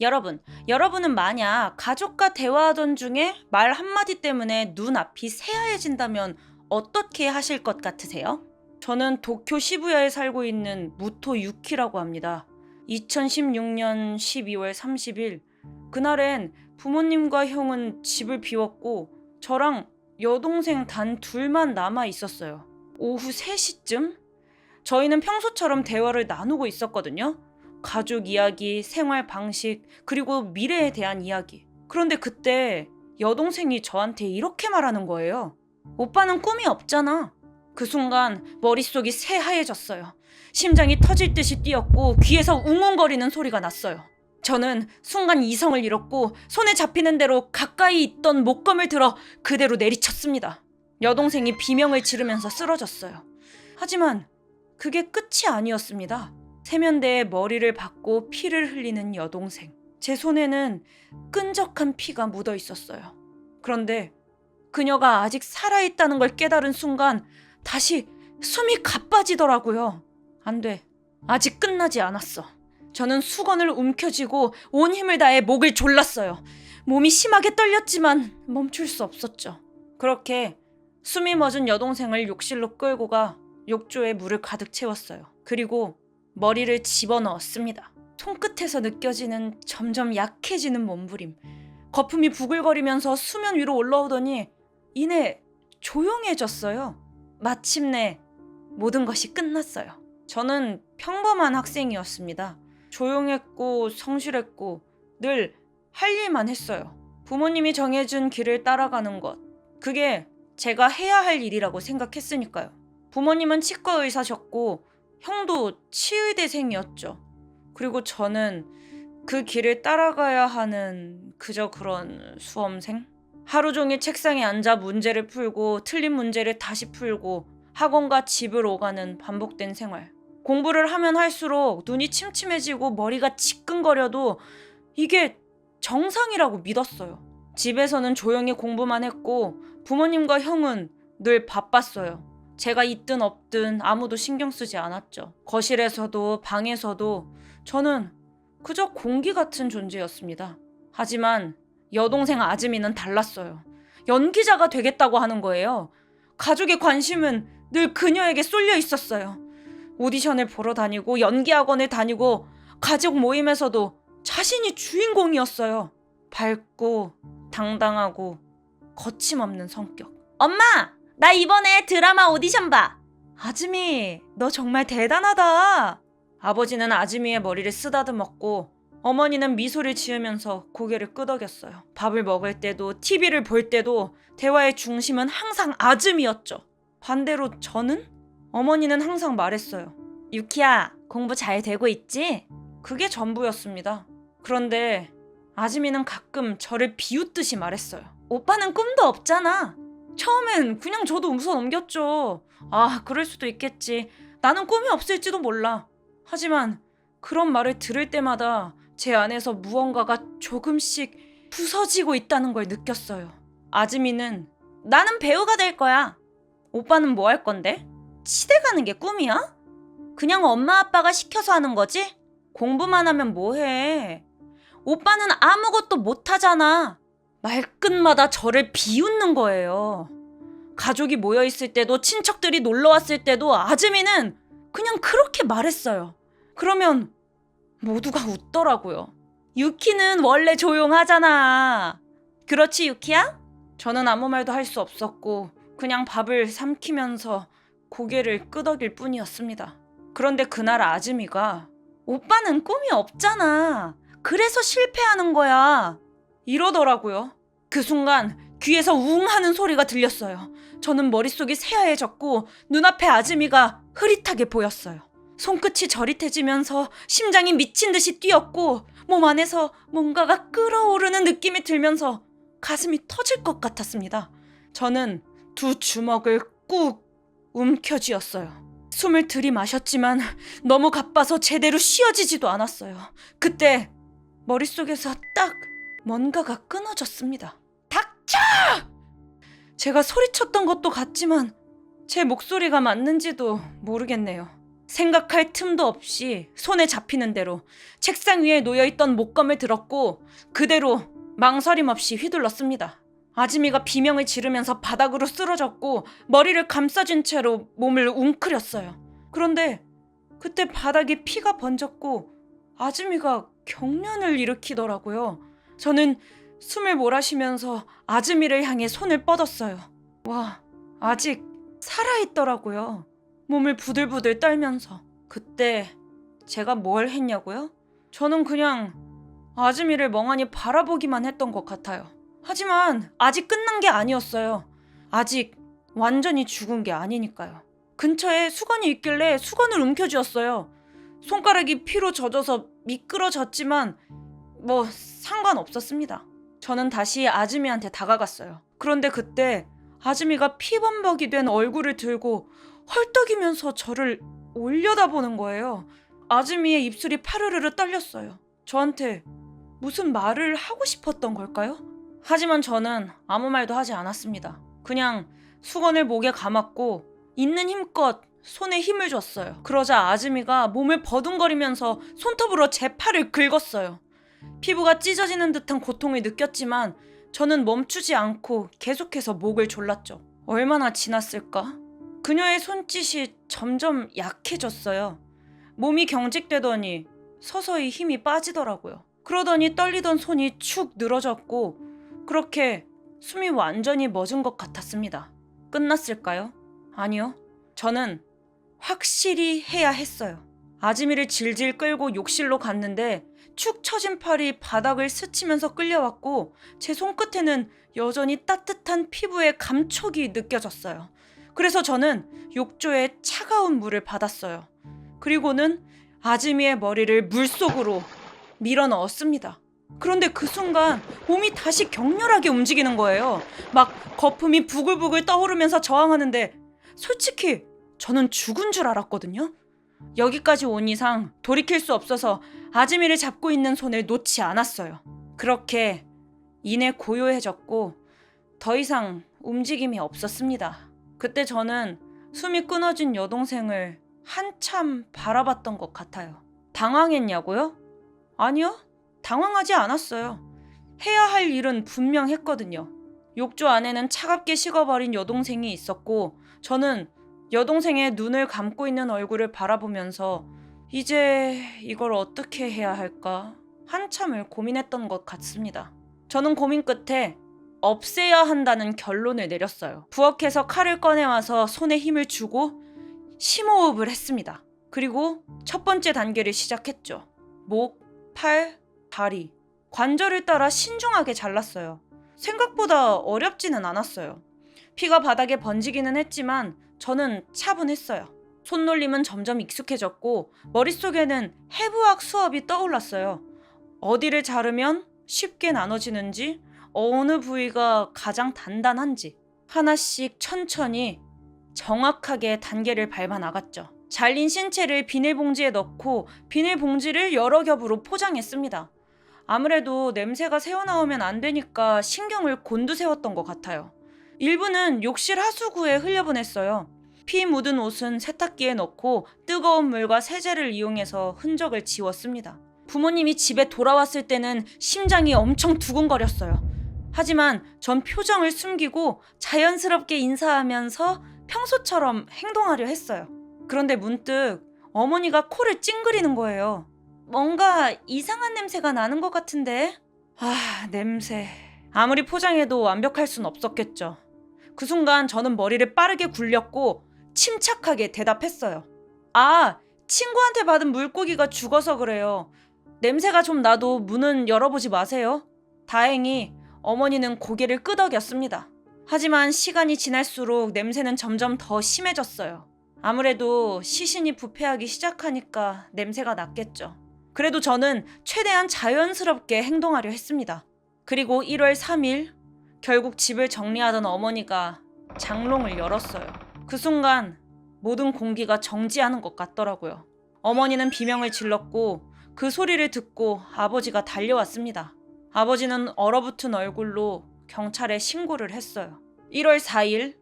여러분은 만약 가족과 대화하던 중에 말 한마디 때문에 눈앞이 새하얘진다면 어떻게 하실 것 같으세요? 저는 도쿄 시부야에 살고 있는 무토 유키라고 합니다. 2016년 12월 30일, 그날엔 부모님과 형은 집을 비웠고 저랑 여동생 단 둘만 남아 있었어요. 오후 3시쯤? 저희는 평소처럼 대화를 나누고 있었거든요. 가족 이야기, 생활 방식, 그리고 미래에 대한 이야기. 그런데 그때 여동생이 저한테 이렇게 말하는 거예요. 오빠는 꿈이 없잖아. 그 순간 머릿속이 새하얘졌어요. 심장이 터질 듯이 뛰었고 귀에서 웅웅거리는 소리가 났어요. 저는 순간 이성을 잃었고 손에 잡히는 대로 가까이 있던 목검을 들어 그대로 내리쳤습니다. 여동생이 비명을 지르면서 쓰러졌어요. 하지만 그게 끝이 아니었습니다. 세면대에 머리를 박고 피를 흘리는 여동생. 제 손에는 끈적한 피가 묻어 있었어요. 그런데 그녀가 아직 살아있다는 걸 깨달은 순간 다시 숨이 가빠지더라고요. 안 돼. 아직 끝나지 않았어. 저는 수건을 움켜쥐고 온 힘을 다해 목을 졸랐어요. 몸이 심하게 떨렸지만 멈출 수 없었죠. 그렇게 숨이 멎은 여동생을 욕실로 끌고 가 욕조에 물을 가득 채웠어요. 그리고 머리를 집어넣었습니다. 손끝에서 느껴지는 점점 약해지는 몸부림. 거품이 부글거리면서 수면 위로 올라오더니 이내 조용해졌어요. 마침내 모든 것이 끝났어요. 저는 평범한 학생이었습니다. 조용했고 성실했고 늘 할 일만 했어요. 부모님이 정해준 길을 따라가는 것. 그게 제가 해야 할 일이라고 생각했으니까요. 부모님은 치과 의사셨고 형도 치의대생이었죠. 그리고 저는 그 길을 따라가야 하는 그저 그런 수험생? 하루 종일 책상에 앉아 문제를 풀고 틀린 문제를 다시 풀고 학원과 집을 오가는 반복된 생활. 공부를 하면 할수록 눈이 침침해지고 머리가 지끈거려도 이게 정상이라고 믿었어요. 집에서는 조용히 공부만 했고 부모님과 형은 늘 바빴어요. 제가 있든 없든 아무도 신경 쓰지 않았죠. 거실에서도 방에서도 저는 그저 공기 같은 존재였습니다. 하지만 여동생 아즈미는 달랐어요. 연기자가 되겠다고 하는 거예요. 가족의 관심은 늘 그녀에게 쏠려 있었어요. 오디션을 보러 다니고 연기학원을 다니고 가족 모임에서도 자신이 주인공이었어요. 밝고 당당하고 거침없는 성격. 엄마! 나 이번에 드라마 오디션 봐! 아즈미, 너 정말 대단하다! 아버지는 아즈미의 머리를 쓰다듬었고 어머니는 미소를 지으면서 고개를 끄덕였어요. 밥을 먹을 때도 TV를 볼 때도 대화의 중심은 항상 아즈미였죠. 반대로 저는? 어머니는 항상 말했어요. 유키야, 공부 잘 되고 있지? 그게 전부였습니다. 그런데 아즈미는 가끔 저를 비웃듯이 말했어요. 오빠는 꿈도 없잖아. 처음엔 그냥 저도 웃어 넘겼죠. 아, 그럴 수도 있겠지. 나는 꿈이 없을지도 몰라. 하지만 그런 말을 들을 때마다 제 안에서 무언가가 조금씩 부서지고 있다는 걸 느꼈어요. 아즈미는 나는 배우가 될 거야. 오빠는 뭐 할 건데? 치대 가는 게 꿈이야? 그냥 엄마 아빠가 시켜서 하는 거지? 공부만 하면 뭐해? 오빠는 아무것도 못하잖아. 말끝마다 저를 비웃는 거예요. 가족이 모여있을 때도 친척들이 놀러왔을 때도 아즈미는 그냥 그렇게 말했어요. 그러면 모두가 웃더라고요. 유키는 원래 조용하잖아. 그렇지 유키야? 저는 아무 말도 할 수 없었고 그냥 밥을 삼키면서 고개를 끄덕일 뿐이었습니다. 그런데 그날 아즈미가 오빠는 꿈이 없잖아. 그래서 실패하는 거야. 이러더라고요. 그 순간 귀에서 웅 하는 소리가 들렸어요. 저는 머릿속이 새하얘졌고 눈앞에 아즈미가 흐릿하게 보였어요. 손끝이 저릿해지면서 심장이 미친 듯이 뛰었고 몸 안에서 뭔가가 끓어오르는 느낌이 들면서 가슴이 터질 것 같았습니다. 저는 두 주먹을 꾹 움켜쥐었어요. 숨을 들이마셨지만 너무 가빠서 제대로 쉬어지지도 않았어요. 그때 머릿속에서 딱 뭔가가 끊어졌습니다. 닥쳐! 제가 소리쳤던 것도 같지만 제 목소리가 맞는지도 모르겠네요. 생각할 틈도 없이 손에 잡히는 대로 책상 위에 놓여있던 목검을 들었고 그대로 망설임 없이 휘둘렀습니다. 아즈미가 비명을 지르면서 바닥으로 쓰러졌고 머리를 감싸진 채로 몸을 웅크렸어요. 그런데 그때 바닥에 피가 번졌고 아즈미가 경련을 일으키더라고요. 저는 숨을 몰아쉬면서 아즈미를 향해 손을 뻗었어요. 와, 아직 살아있더라고요. 몸을 부들부들 떨면서. 그때 제가 뭘 했냐고요? 저는 그냥 아즈미를 멍하니 바라보기만 했던 것 같아요. 하지만 아직 끝난 게 아니었어요. 아직 완전히 죽은 게 아니니까요. 근처에 수건이 있길래 수건을 움켜쥐었어요. 손가락이 피로 젖어서 미끄러졌지만 뭐 상관없었습니다. 저는 다시 아즈미한테 다가갔어요. 그런데 그때 아즈미가 피범벅이 된 얼굴을 들고 헐떡이면서 저를 올려다보는 거예요. 아즈미의 입술이 파르르르 떨렸어요. 저한테 무슨 말을 하고 싶었던 걸까요? 하지만 저는 아무 말도 하지 않았습니다. 그냥 수건을 목에 감았고 있는 힘껏 손에 힘을 줬어요. 그러자 아즈미가 몸을 버둥거리면서 손톱으로 제 팔을 긁었어요. 피부가 찢어지는 듯한 고통을 느꼈지만 저는 멈추지 않고 계속해서 목을 졸랐죠. 얼마나 지났을까? 그녀의 손짓이 점점 약해졌어요. 몸이 경직되더니 서서히 힘이 빠지더라고요. 그러더니 떨리던 손이 축 늘어졌고 그렇게 숨이 완전히 멎은 것 같았습니다. 끝났을까요? 아니요. 저는 확실히 해야 했어요. 아즈미를 질질 끌고 욕실로 갔는데 축 처진 팔이 바닥을 스치면서 끌려왔고 제 손끝에는 여전히 따뜻한 피부의 감촉이 느껴졌어요. 그래서 저는 욕조에 차가운 물을 받았어요. 그리고는 아즈미의 머리를 물속으로 밀어 넣었습니다. 그런데 그 순간 몸이 다시 격렬하게 움직이는 거예요. 막 거품이 부글부글 떠오르면서 저항하는데 솔직히 저는 죽은 줄 알았거든요. 여기까지 온 이상 돌이킬 수 없어서 아즈미를 잡고 있는 손을 놓지 않았어요. 그렇게 이내 고요해졌고 더 이상 움직임이 없었습니다. 그때 저는 숨이 끊어진 여동생을 한참 바라봤던 것 같아요. 당황했냐고요? 아니요, 당황하지 않았어요. 해야 할 일은 분명했거든요. 욕조 안에는 차갑게 식어버린 여동생이 있었고 저는 여동생의 눈을 감고 있는 얼굴을 바라보면서 이제 이걸 어떻게 해야 할까 한참을 고민했던 것 같습니다. 저는 고민 끝에 없애야 한다는 결론을 내렸어요. 부엌에서 칼을 꺼내와서 손에 힘을 주고 심호흡을 했습니다. 그리고 첫 번째 단계를 시작했죠. 목, 팔, 다리, 관절을 따라 신중하게 잘랐어요. 생각보다 어렵지는 않았어요. 피가 바닥에 번지기는 했지만 저는 차분했어요. 손놀림은 점점 익숙해졌고 머릿속에는 해부학 수업이 떠올랐어요. 어디를 자르면 쉽게 나눠지는지, 어느 부위가 가장 단단한지 하나씩 천천히 정확하게 단계를 밟아 나갔죠. 잘린 신체를 비닐봉지에 넣고 비닐봉지를 여러 겹으로 포장했습니다. 아무래도 냄새가 새어나오면 안 되니까 신경을 곤두세웠던 것 같아요. 일부는 욕실 하수구에 흘려보냈어요. 피 묻은 옷은 세탁기에 넣고 뜨거운 물과 세제를 이용해서 흔적을 지웠습니다. 부모님이 집에 돌아왔을 때는 심장이 엄청 두근거렸어요. 하지만 전 표정을 숨기고 자연스럽게 인사하면서 평소처럼 행동하려 했어요. 그런데 문득 어머니가 코를 찡그리는 거예요. 뭔가 이상한 냄새가 나는 것 같은데? 냄새. 아무리 포장해도 완벽할 순 없었겠죠. 그 순간 저는 머리를 빠르게 굴렸고 침착하게 대답했어요. 친구한테 받은 물고기가 죽어서 그래요. 냄새가 좀 나도 문은 열어보지 마세요. 다행히 어머니는 고개를 끄덕였습니다. 하지만 시간이 지날수록 냄새는 점점 더 심해졌어요. 아무래도 시신이 부패하기 시작하니까 냄새가 났겠죠. 그래도 저는 최대한 자연스럽게 행동하려 했습니다. 그리고 1월 3일 결국 집을 정리하던 어머니가 장롱을 열었어요. 그 순간 모든 공기가 정지하는 것 같더라고요. 어머니는 비명을 질렀고 그 소리를 듣고 아버지가 달려왔습니다. 아버지는 얼어붙은 얼굴로 경찰에 신고를 했어요. 1월 4일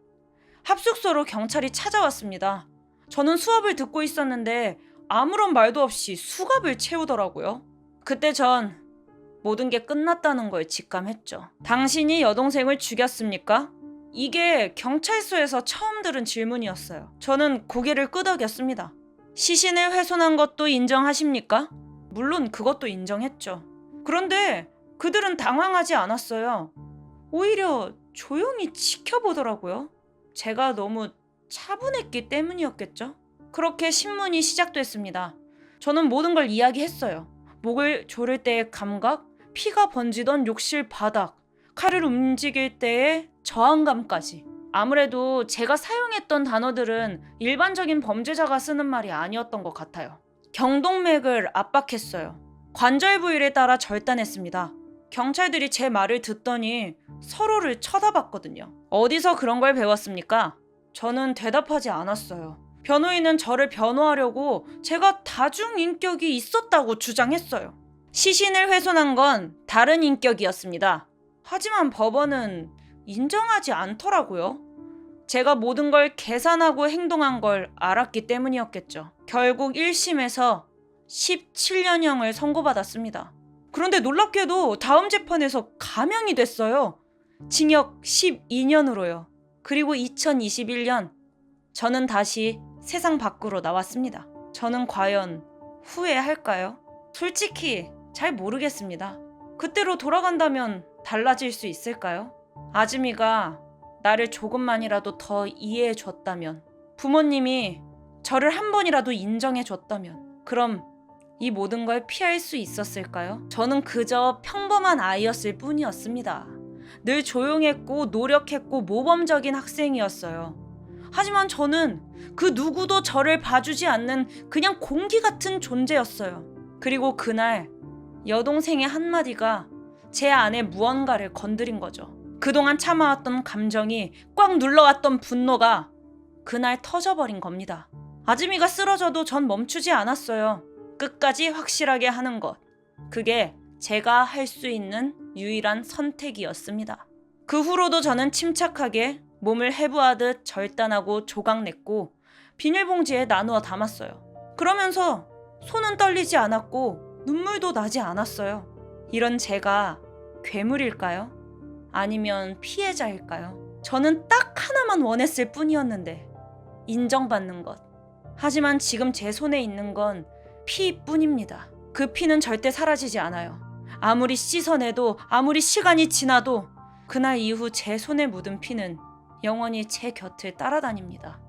합숙소로 경찰이 찾아왔습니다. 저는 수업을 듣고 있었는데 아무런 말도 없이 수갑을 채우더라고요. 그때 전 모든 게 끝났다는 걸 직감했죠. 당신이 여동생을 죽였습니까? 이게 경찰서에서 처음 들은 질문이었어요. 저는 고개를 끄덕였습니다. 시신을 훼손한 것도 인정하십니까? 물론 그것도 인정했죠. 그런데 그들은 당황하지 않았어요. 오히려 조용히 지켜보더라고요. 제가 너무 차분했기 때문이었겠죠? 그렇게 신문이 시작됐습니다. 저는 모든 걸 이야기했어요. 목을 조를 때의 감각, 피가 번지던 욕실 바닥, 칼을 움직일 때의 저항감까지. 아무래도 제가 사용했던 단어들은 일반적인 범죄자가 쓰는 말이 아니었던 것 같아요. 경동맥을 압박했어요. 관절 부위에 따라 절단했습니다. 경찰들이 제 말을 듣더니 서로를 쳐다봤거든요. 어디서 그런 걸 배웠습니까? 저는 대답하지 않았어요. 변호인은 저를 변호하려고 제가 다중인격이 있었다고 주장했어요. 시신을 훼손한 건 다른 인격이었습니다. 하지만 법원은 인정하지 않더라고요. 제가 모든 걸 계산하고 행동한 걸 알았기 때문이었겠죠. 결국 1심에서 17년형을 선고받았습니다. 그런데 놀랍게도 다음 재판에서 감형이 됐어요. 징역 12년으로요. 그리고 2021년 저는 다시 세상 밖으로 나왔습니다. 저는 과연 후회할까요? 솔직히 잘 모르겠습니다. 그때로 돌아간다면 달라질 수 있을까요? 아즈미가 나를 조금만이라도 더 이해해 줬다면, 부모님이 저를 한 번이라도 인정해 줬다면, 그럼 이 모든 걸 피할 수 있었을까요? 저는 그저 평범한 아이였을 뿐이었습니다. 늘 조용했고 노력했고 모범적인 학생이었어요. 하지만 저는 그 누구도 저를 봐주지 않는 그냥 공기 같은 존재였어요. 그리고 그날 여동생의 한마디가 제 안에 무언가를 건드린 거죠. 그동안 참아왔던 감정이 꽉 눌러왔던 분노가 그날 터져버린 겁니다. 아즈미가 쓰러져도 전 멈추지 않았어요. 끝까지 확실하게 하는 것. 그게 제가 할 수 있는 유일한 선택이었습니다. 그 후로도 저는 침착하게 몸을 해부하듯 절단하고 조각냈고 비닐봉지에 나누어 담았어요. 그러면서 손은 떨리지 않았고 눈물도 나지 않았어요. 이런 제가 괴물일까요? 아니면 피해자일까요? 저는 딱 하나만 원했을 뿐이었는데, 인정받는 것. 하지만 지금 제 손에 있는 건 피뿐입니다. 그 피는 절대 사라지지 않아요. 아무리 씻어내도 아무리 시간이 지나도 그날 이후 제 손에 묻은 피는 영원히 제 곁을 따라다닙니다.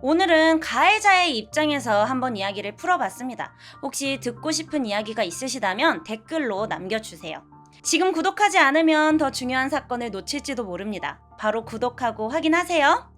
오늘은 가해자의 입장에서 한번 이야기를 풀어봤습니다. 혹시 듣고 싶은 이야기가 있으시다면 댓글로 남겨주세요. 지금 구독하지 않으면 더 중요한 사건을 놓칠지도 모릅니다. 바로 구독하고 확인하세요.